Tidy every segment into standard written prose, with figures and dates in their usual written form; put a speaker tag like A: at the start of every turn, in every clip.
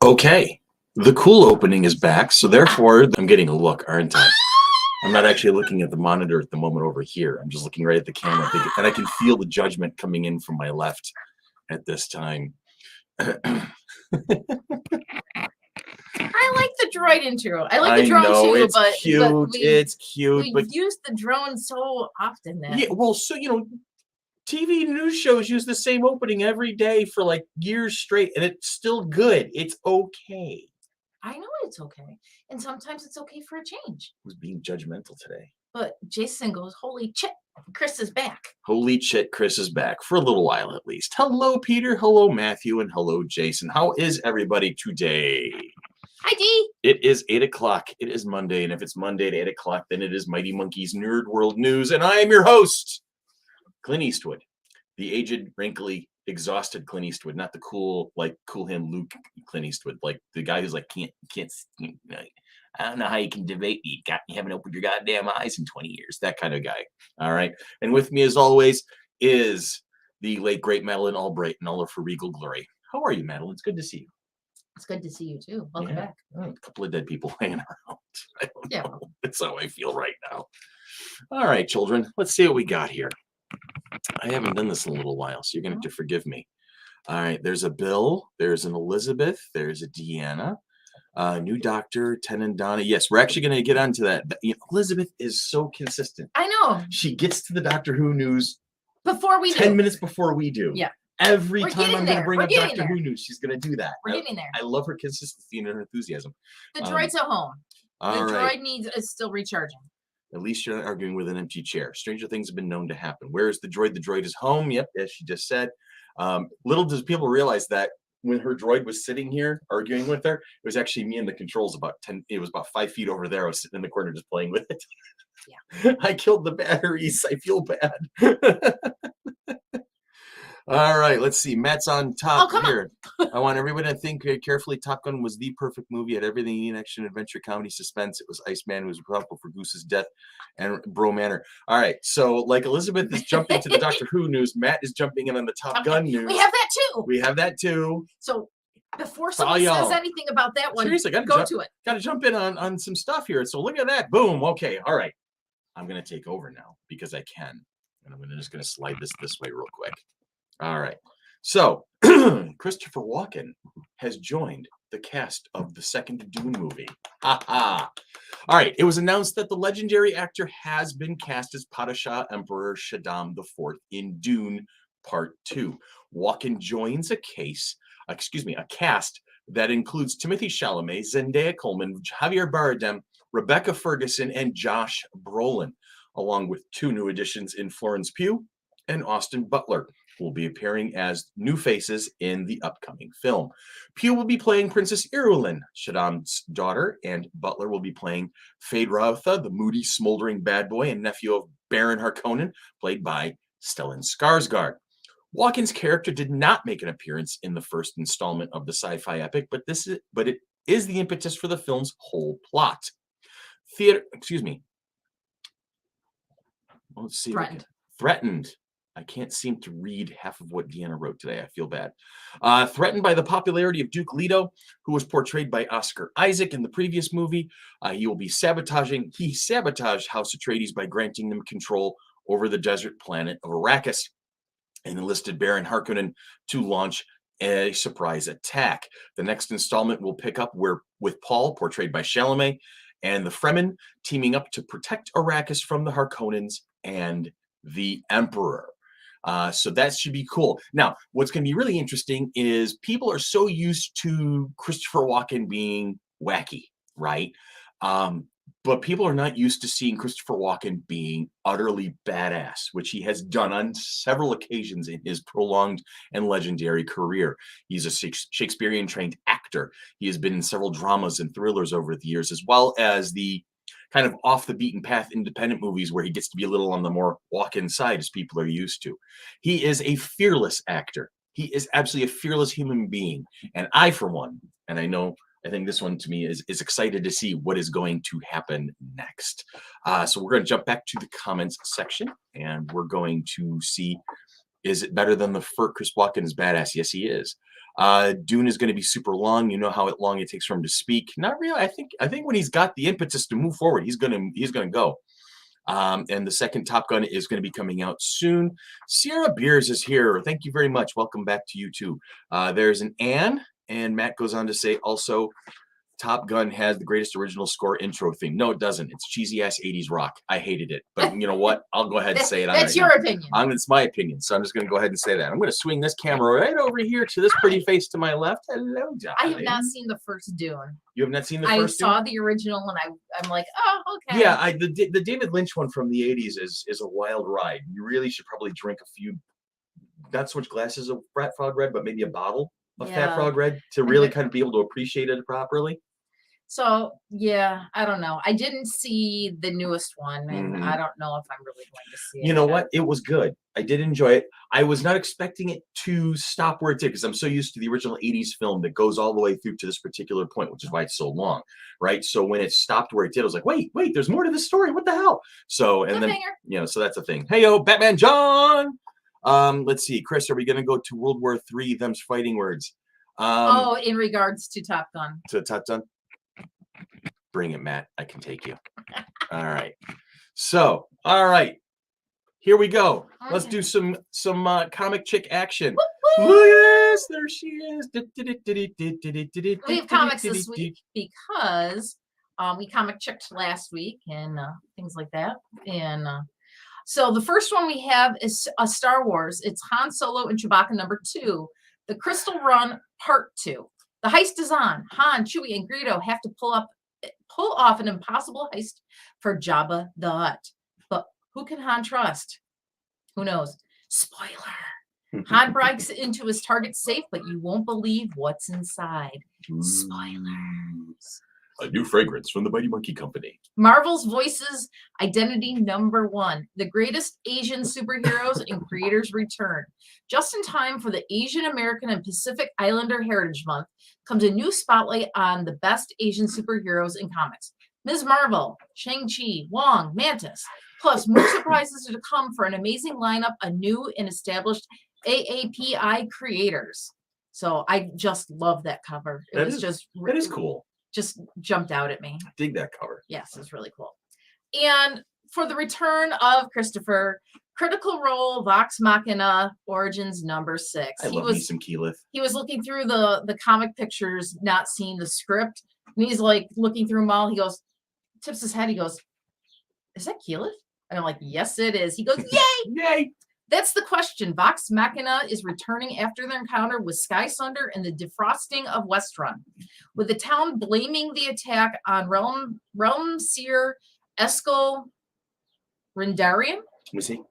A: Okay, the cool opening is back, so therefore I'm getting a look, aren't I? I'm not actually looking at the monitor at the moment over here. I'm just looking right at the camera, and I can feel the judgment coming in from my left at this time.
B: I like the droid intro. I like the drone too,
A: it's
B: but
A: cute. It's cute.
B: We've used the drone so often that
A: well, so TV news shows use the same opening every day for like years straight, and it's still good. It's okay.
B: I know it's okay, and sometimes it's okay for a change.
A: Who's being judgmental today?
B: But Jason goes, "Holy shit, Chris is back."
A: Holy shit, Chris is back for a little while at least. Hello, Peter. Hello, Matthew, and hello, Jason. How is everybody today?
B: Hi, D.
A: It is 8 o'clock. It is Monday, and if it's Monday at 8 o'clock, then it is Mighty Monkey's Nerd World News, and I am your host, Clint Eastwood, the aged, wrinkly, exhausted Clint Eastwood, not the cool him Luke Clint Eastwood, like the guy who's like can't. I don't know how you can debate me. You haven't opened your goddamn eyes in 20 years. That kind of guy. All right. And with me, as always, is the late great Madeline Albright in all of her regal glory. How are you, Madeline? It's good to see you.
B: It's good to see you too. Welcome back.
A: A couple of dead people hanging around.
B: Yeah.
A: That's how I feel right now. All right, children. Let's see what we got here. I haven't done this in a little while, so you're going to have to forgive me. All right. There's a Bill. There's an Elizabeth. There's a Deanna. New Doctor, Tennant, Donna. Yes, we're actually going to get onto that. Elizabeth is so consistent.
B: I know.
A: She gets to the Doctor Who news
B: before we
A: 10 minutes before we do.
B: Yeah.
A: Every time I'm going to bring up Doctor Who news, she's going to do that.
B: We're getting there.
A: I love her consistency and her enthusiasm.
B: The droid's at home. The
A: right.
B: droid is still recharging.
A: At least you're not arguing with an empty chair. Stranger things have been known to happen. Where is the droid? The droid is home. Yep, as she just said. Little does people realize that when her droid was sitting here arguing with her, it was actually me in the controls it was about 5 feet over there. I was sitting in the corner just playing with it.
B: Yeah.
A: I killed the batteries. I feel bad. All right, let's see. Matt's on top here. I want everybody to think very carefully. Top Gun was the perfect movie. It had everything you need: action, adventure, comedy, suspense. It was Iceman who was responsible for Goose's death and Bro Manor. All right, so like Elizabeth is jumping to the Doctor Who news, Matt is jumping in on the Top Gun news.
B: We have that too.
A: We have that too.
B: So before someone says anything about that one,
A: seriously,
B: go to it.
A: Got to jump in on some stuff here. So look at that. Boom. Okay. All right. I'm going to take over now because I can. And I'm just going to slide this way real quick. All right. So Christopher Walken has joined the cast of the second Dune movie. Ha ha. All right. It was announced that the legendary actor has been cast as Padishah Emperor Shaddam IV in Dune Part 2. Walken joins a cast that includes Timothy Chalamet, Zendaya Coleman, Javier Bardem, Rebecca Ferguson, and Josh Brolin, along with 2 new additions in Florence Pugh and Austin Butler, who will be appearing as new faces in the upcoming film. Pugh will be playing Princess Irulan, Shaddam's daughter, and Butler will be playing Feyd-Rautha, the moody, smoldering bad boy and nephew of Baron Harkonnen, played by Stellan Skarsgård. Walken's character did not make an appearance in the first installment of the sci-fi epic, but it is the impetus for the film's whole plot. Let's see. Threatened. I can't seem to read half of what Deanna wrote today. I feel bad. Threatened by the popularity of Duke Leto, who was portrayed by Oscar Isaac in the previous movie, he sabotaged House Atreides by granting them control over the desert planet of Arrakis and enlisted Baron Harkonnen to launch a surprise attack. The next installment will pick up with Paul, portrayed by Chalamet, and the Fremen teaming up to protect Arrakis from the Harkonnens and the Emperor. So that should be cool. Now, what's going to be really interesting is people are so used to Christopher Walken being wacky, right? But people are not used to seeing Christopher Walken being utterly badass, which he has done on several occasions in his prolonged and legendary career. He's a Shakespearean-trained actor. He has been in several dramas and thrillers over the years, as well as the kind of off-the-beaten-path independent movies where he gets to be a little on the more Walken side, as people are used to. He is a fearless actor. He is absolutely a fearless human being. And I, for one, and I think this one to me is excited to see what is going to happen next. So we're going to jump back to the comments section, and we're going to see, is it better than the first? Chris Walken is badass. Yes, he is. Dune is going to be super long. You know how long it takes for him to speak. Not really. I think when he's got the impetus to move forward, he's gonna go. And the second Top Gun is going to be coming out soon. Sierra Beers is here. Thank you very much. Welcome back to you too. There's an Anne, and Matt goes on to say also, Top Gun has the greatest original score intro theme. No, it doesn't. It's cheesy ass 80s rock. I hated it. But you know what? I'll go ahead and say it.
B: That's your opinion.
A: It's my opinion. So I'm just going to go ahead and say that. I'm going to swing this camera right over here to this pretty face to my left. Hello, Johnny.
B: I have not seen the first Dune.
A: You have not seen the first Dune?
B: I saw the original and I'm like, oh, okay.
A: Yeah, the David Lynch one from the 80s is a wild ride. You really should probably drink a few, not so much glasses of Fat Frog Red, but maybe a bottle of Fat Frog Red to really kind of be able to appreciate it properly.
B: So, yeah, I don't know. I didn't see the newest one, and I don't know if I'm really going to see it.
A: You know what? It was good. I did enjoy it. I was not expecting it to stop where it did, because I'm so used to the original 80s film that goes all the way through to this particular point, which is why it's so long, right? So when it stopped where it did, I was like, wait, there's more to this story. What the hell? So, and then, you know, so that's a thing. Hey, yo, Batman John. Let's see. Chris, are we going to go to World War III, them's fighting words?
B: In regards to Top Gun.
A: To Top Gun? Bring it, Matt. I can take you. All right. So, all right. Here we go. Okay. Let's do some comic chick action. Look at this. There she is.
B: We have comics this week because we comic chicked last week and things like that. And so the first one we have is a Star Wars. It's Han Solo and Chewbacca #2, The Crystal Run Part 2. The heist is on. Han, Chewie, and Greedo have to pull off an impossible heist for Jabba the Hutt. But who can Han trust? Who knows? Spoiler. Han breaks into his target's safe, but you won't believe what's inside. Spoilers.
A: A new fragrance from the Mighty Monkey Company.
B: Marvel's voices identity #1. The greatest Asian superheroes and creators return. Just in time for the Asian American and Pacific Islander Heritage Month comes a new spotlight on the best Asian superheroes in comics. Ms. Marvel, Shang-Chi, Wong, Mantis. Plus, more surprises are to come for an amazing lineup of new and established AAPI creators. So I just love that cover.
A: That is cool.
B: Just jumped out at me.
A: I dig that cover.
B: Yes, it's really cool. And for the return of Christopher, Critical Role Vox Machina Origins #6.
A: I love me some Keyleth.
B: He was looking through the comic pictures, not seeing the script, and he's like looking through them all. He goes, tips his head. He goes, "Is that Keyleth?" And I'm like, "Yes, it is." He goes, "Yay,
A: yay!"
B: That's the question. Vox Machina is returning after their encounter with Sky Sunder and the defrosting of Westrun, with the town blaming the attack on Realm Seer Eskel Rendarian.
A: Was he?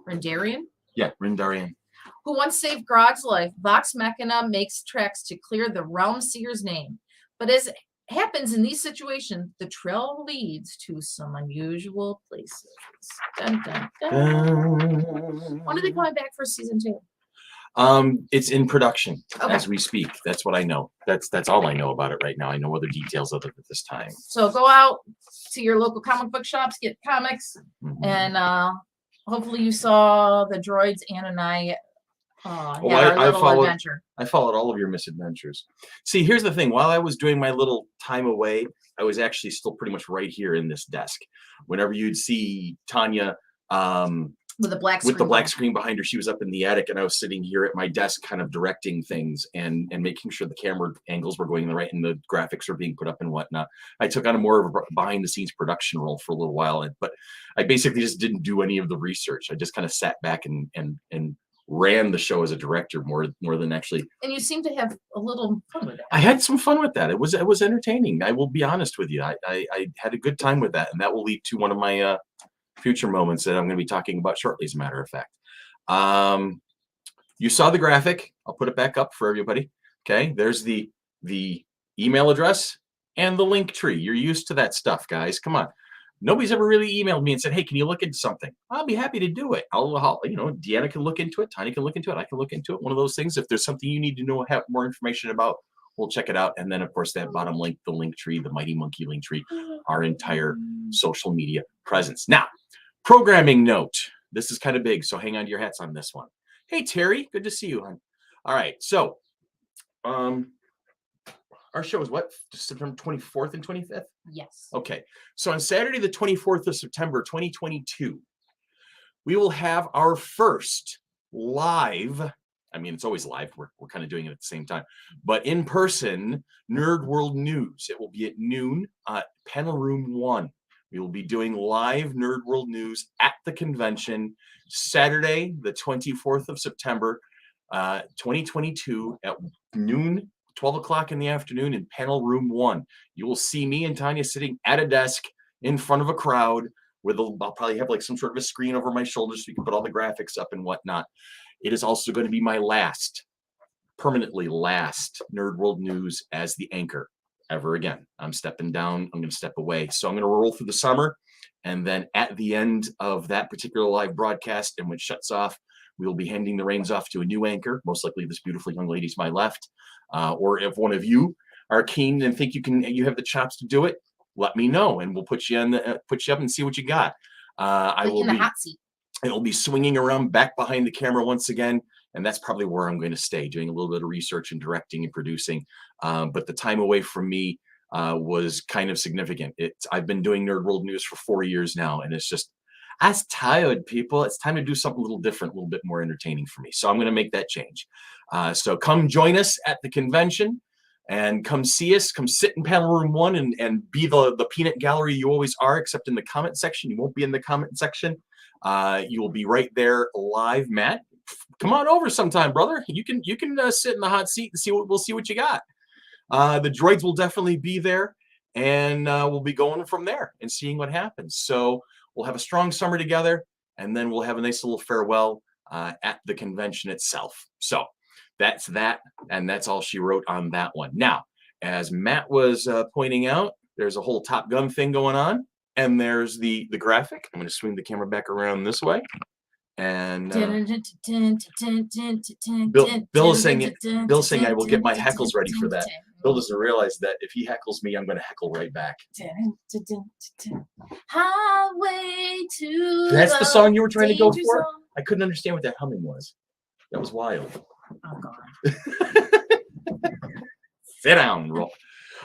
B: Rendarian?
A: Yeah, Rendarian.
B: Who once saved Grog's life. Vox Machina makes tracks to clear the Realm Seer's name. But as happens in these situations, the trail leads to some unusual places. Dun, dun, dun. When are they coming back for season 2?
A: It's in production as we speak. That's what I know. That's all I know about it right now. I know other details of it at this time.
B: So go out to your local comic book shops, get comics, and hopefully you saw the droids. Ann and I our little adventure.
A: I followed all of your misadventures. See, here's the thing. While I was doing my little time away, I was actually still pretty much right here in this desk. Whenever you'd see Tanya
B: with the black screen
A: behind her, she was up in the attic, and I was sitting here at my desk kind of directing things and making sure the camera angles were going in the right and the graphics were being put up and whatnot. I took on a more of a behind the scenes production role for a little while, but I basically just didn't do any of the research. I just kind of sat back and ran the show as a director more than actually. And
B: you seem to have a little fun with it.
A: I had some fun with that. It was entertaining. I will be honest with you. I had a good time with that, and that will lead to one of my future moments that I'm going to be talking about shortly, as a matter of fact. You saw the graphic. I'll put it back up for everybody. Okay, there's the email address and the link tree. You're used to that stuff, guys. Come on. Nobody's ever really emailed me and said, "Hey, can you look into something?" I'll be happy to do it. I'll Deanna can look into it. Tanya can look into it. I can look into it. One of those things. If there's something you need to know, have more information about, we'll check it out. And then, of course, that bottom link, the link tree, the Mighty Monkey link tree, our entire social media presence. Now, programming note. This is kind of big, so hang on to your hats on this one. Hey, Terry. Good to see you, hon. All right. So Our show is what? September 24th and 25th?
B: Yes.
A: Okay. So on Saturday, the 24th of September, 2022, we will have our first live, I mean, it's always live. We're kind of doing it at the same time, but in person Nerd World News. It will be at noon, panel room 1. We will be doing live Nerd World News at the convention Saturday, the 24th of September, 2022 at noon, 12 o'clock in the afternoon in panel room 1. You will see me and Tanya sitting at a desk in front of a crowd with I'll probably have like some sort of a screen over my shoulders so you can put all the graphics up and whatnot. It is also going to be my permanently last Nerd World News as the anchor ever again. I'm stepping down. I'm going to step away. So I'm going to roll through the summer. And then at the end of that particular live broadcast, and when it shuts off, we will be handing the reins off to a new anchor, most likely this beautiful young lady to my left. Or if one of you are keen and think you have the chops to do it, let me know, and we'll put you up and see what you got. I will
B: in the hot seat.
A: It'll be swinging around back behind the camera once again, and that's probably where I'm going to stay, doing a little bit of research and directing and producing. But the time away from me was kind of significant. I've been doing Nerd World News for 4 years now, and it's just, I'm tired, people. It's time to do something a little different, a little bit more entertaining for me. So I'm going to make that change. So come join us at the convention, and come see us. Come sit in panel room 1 and be the peanut gallery you always are, except in the comment section. You won't be in the comment section. You will be right there live. Matt, come on over sometime, brother. You can sit in the hot seat and we'll see what you got. The droids will definitely be there, and we'll be going from there and seeing what happens. So we'll have a strong summer together, and then we'll have a nice little farewell at the convention itself. So that's that, and that's all she wrote on that one. Now, as Matt was pointing out, there's a whole Top Gun thing going on, and there's the graphic. I'm going to swing the camera back around this way, and Bill is saying I will get my heckles ready for that. Bill doesn't realize that if he heckles me, I'm going to heckle right back.
B: Highway to
A: That's the song you were trying to go for? I couldn't understand what that humming was. That was wild.
B: Oh, God.
A: Sit down, roll.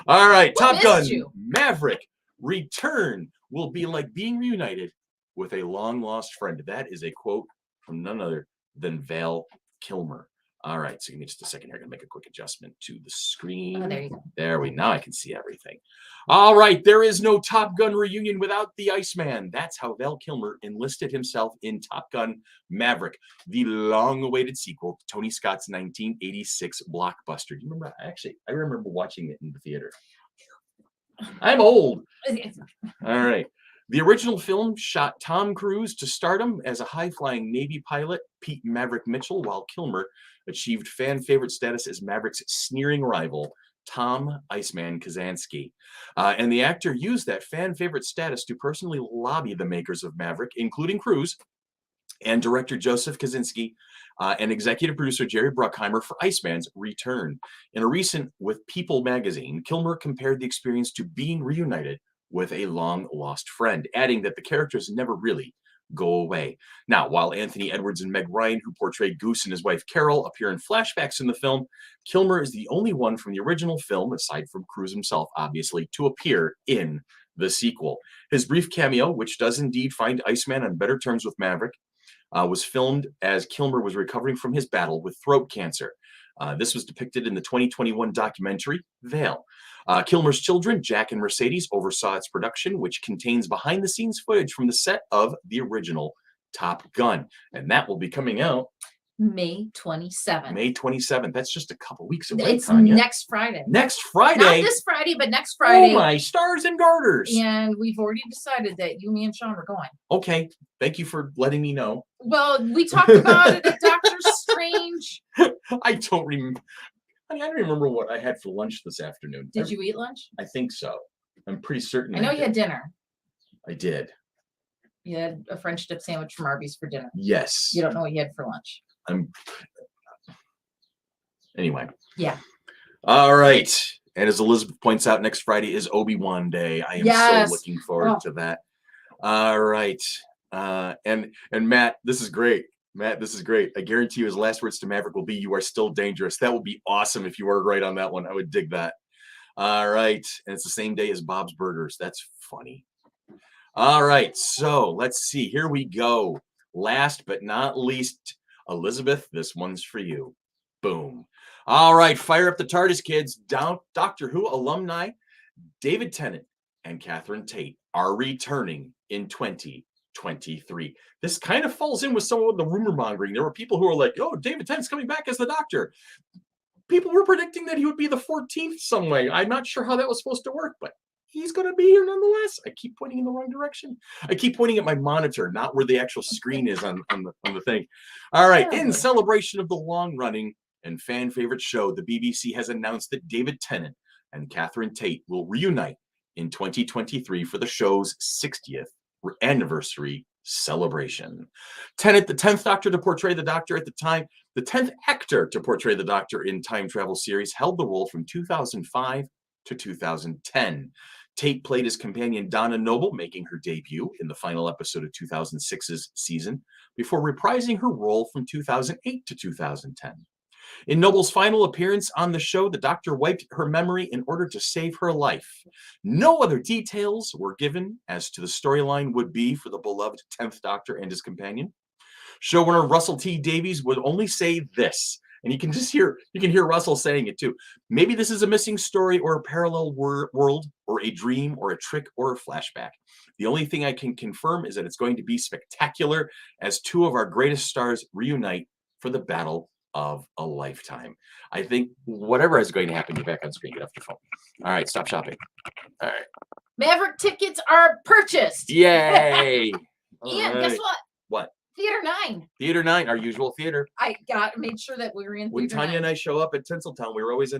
A: All right, Top Gun Maverick return will be like being reunited with a long-lost friend. That is a quote from none other than Val Kilmer. All right, so give me just a second here. I'm going to make a quick adjustment to the screen.
B: Oh, there you go.
A: There now I can see everything. All right, there is no Top Gun reunion without the Iceman. That's how Val Kilmer enlisted himself in Top Gun Maverick, the long-awaited sequel to Tony Scott's 1986 blockbuster. Do you remember? I remember watching it in the theater. I'm old. All right. The original film shot Tom Cruise to stardom as a high-flying Navy pilot, Pete Maverick Mitchell, while Kilmer achieved fan-favorite status as Maverick's sneering rival, Tom Iceman Kazansky. And the actor used that fan-favorite status to personally lobby the makers of Maverick, including Cruise, and director Joseph Kaczynski, and executive producer Jerry Bruckheimer for Iceman's return. In a recent with People magazine, Kilmer compared the experience to being reunited with a long-lost friend, adding that the characters never really go away. Now, while Anthony Edwards and Meg Ryan, who portrayed Goose and his wife Carol, appear in flashbacks in the film, Kilmer is the only one from the original film, aside from Cruise himself, obviously, to appear in the sequel. His brief cameo, which does indeed find Iceman on better terms with Maverick, was filmed as Kilmer was recovering from his battle with throat cancer. This was depicted in the 2021 documentary, Veil. Kilmer's children, Jack and Mercedes, oversaw its production, which contains behind-the-scenes footage from the set of the original Top Gun. And that will be coming out
B: May 27th.
A: May 27th. That's just a couple weeks away,
B: It's
A: Tanya.
B: next Friday.
A: Next Friday?
B: Not this Friday, but next Friday.
A: Oh, my stars and garters.
B: And we've already decided that you, me, and Sean are going.
A: Okay. Thank you for letting me know.
B: Well, we talked about it at Doctor Strange.
A: I don't remember. I don't remember what I had for lunch this afternoon.
B: Did you eat lunch?
A: I think so. I'm pretty certain.
B: I know you had dinner.
A: I did.
B: You had a French dip sandwich from Arby's for dinner.
A: Yes.
B: You don't know what you had for lunch.
A: Anyway.
B: Yeah.
A: All right. And as Elizabeth points out, next Friday is Obi-Wan Day. I am so looking forward to that. All right. And Matt, this is great. Matt, this is great. I guarantee you his last words to Maverick will be, "You are still dangerous." That would be awesome if you were right on that one. I would dig that. All right. And it's the same day as Bob's Burgers. That's funny. All right. So let's see. Here we go. Last but not least, Elizabeth, this one's for you. Boom. All right. Fire up the TARDIS, kids. Doctor Who alumni David Tennant and Catherine Tate are returning in 2023. This kind of falls in with some of the rumor mongering. There were people who were like, "Oh, David Tennant's coming back as the Doctor." People were predicting that he would be the 14th some way. I'm not sure how that was supposed to work, but he's going to be here nonetheless. I keep pointing in the wrong direction. I keep pointing at my monitor, not where the actual screen is on the thing. All right. In celebration of the long-running and fan favorite show, the BBC has announced that David Tennant and Catherine Tate will reunite in 2023 for the show's 60th anniversary celebration. Tennant, the 10th Doctor to portray the Doctor at the time, the 10th actor to portray the Doctor in time travel series, held the role from 2005 to 2010. Tate played his companion Donna Noble, making her debut in the final episode of 2006's season, before reprising her role from 2008 to 2010. In Noble's final appearance on the show, the Doctor wiped her memory in order to save her life. No other details were given as to the storyline would be for the beloved 10th Doctor and his companion. Showrunner Russell T Davies would only say this, and you can hear Russell saying it too. "Maybe this is a missing story or a parallel world or a dream or a trick or a flashback. The only thing I can confirm is that it's going to be spectacular as two of our greatest stars reunite for the battle of a lifetime." I think whatever is going to happen, get back on screen, get off your phone. All right, stop shopping. All right.
B: Maverick tickets are purchased.
A: Yay.
B: And guess what?
A: What?
B: Theater 9.
A: Theater 9, our usual theater.
B: I made sure that we were in
A: When
B: Theater
A: Tanya
B: 9.
A: and I show up at Tinseltown, we were always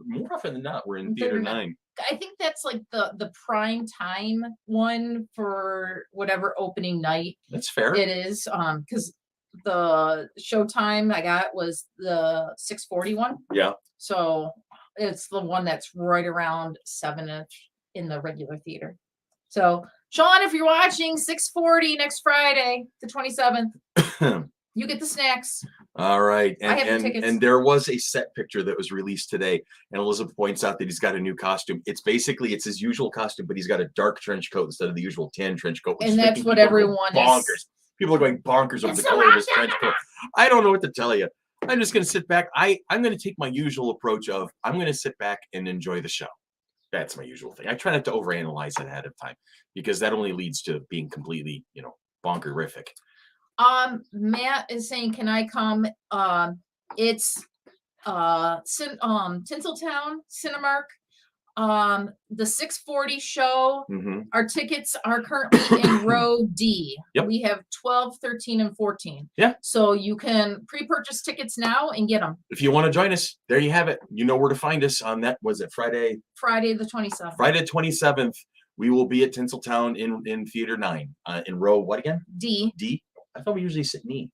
A: more often than not, we're in Theater 9.
B: I think that's like the prime time one for whatever opening night
A: That's fair.
B: it is. Because the showtime I got was the 6:40 one.
A: Yeah.
B: So it's the one that's right around 7-ish in the regular theater. So Sean, if you're watching, 6:40 next Friday, the 27th, you get the snacks.
A: All right.
B: I have the tickets.
A: And there was a set picture that was released today. And Elizabeth points out that he's got a new costume. It's his usual costume, but he's got a dark trench coat instead of the usual tan trench coat.
B: And that's what everyone
A: bonkers.
B: is.
A: People are going bonkers over the color of his trench coat. I don't know what to tell you. I'm just going to sit back. I'm going to take my usual approach of I'm going to sit back and enjoy the show. That's my usual thing. I try not to overanalyze it ahead of time because that only leads to being completely, bonkerific.
B: Matt is saying, can I come? It's Tinseltown, Cinemark. The 6:40 show.
A: Mm-hmm.
B: Our tickets are currently in row D.
A: Yep.
B: We have 12, 13, and 14.
A: Yeah.
B: So you can pre-purchase tickets now and get them.
A: If you want to join us, there you have it. You know where to find us on that. Was it Friday?
B: Friday the 27th.
A: Friday 27th. We will be at Tinseltown in Theater 9 in row what again?
B: D.
A: D. I thought we usually sit in E.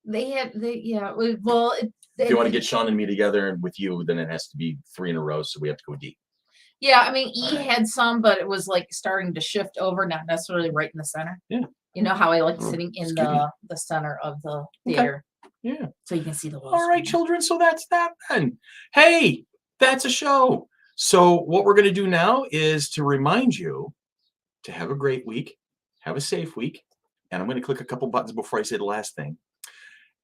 B: Well,
A: if you want to get Sean and me together and with you, then it has to be 3 in a row. So we have to go D.
B: Yeah, I mean, E had some, but it was like starting to shift over, not necessarily right in the center.
A: Yeah.
B: You know how I like sitting in the center of the theater.
A: Okay. Yeah.
B: So you can see the whole
A: All right, children. So that's that then. Hey, that's a show. So what we're going to do now is to remind you to have a great week, have a safe week. And I'm going to click a couple buttons before I say the last thing.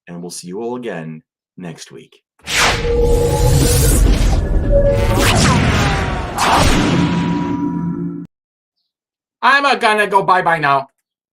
A: And we'll see you all again next week. I'm gonna go bye-bye now.